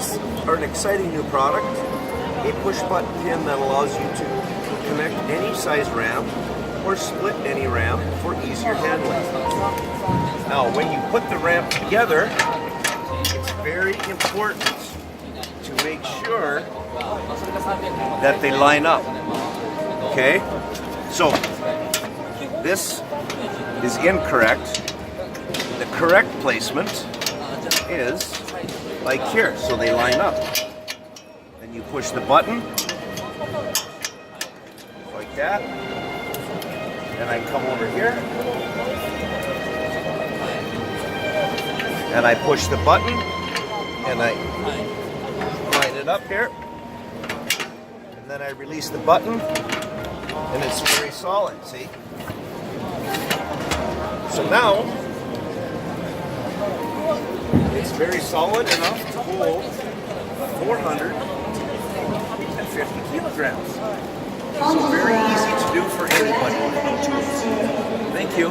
These are an exciting new product, a push-button pin that allows you to connect any size ramp or split any ramp for easier handling. Now, when you put the ramp together, it's very important to make sure that they line up. Okay? So, this is incorrect. The correct placement is like here, so they line up. Then you push the button like that. Then I come over here and I push the button and I line it up here. And then I release the button and it's very solid, see? So now it's very solid enough to hold 450 kilograms. So very easy to do for anybody with no tools. Thank you.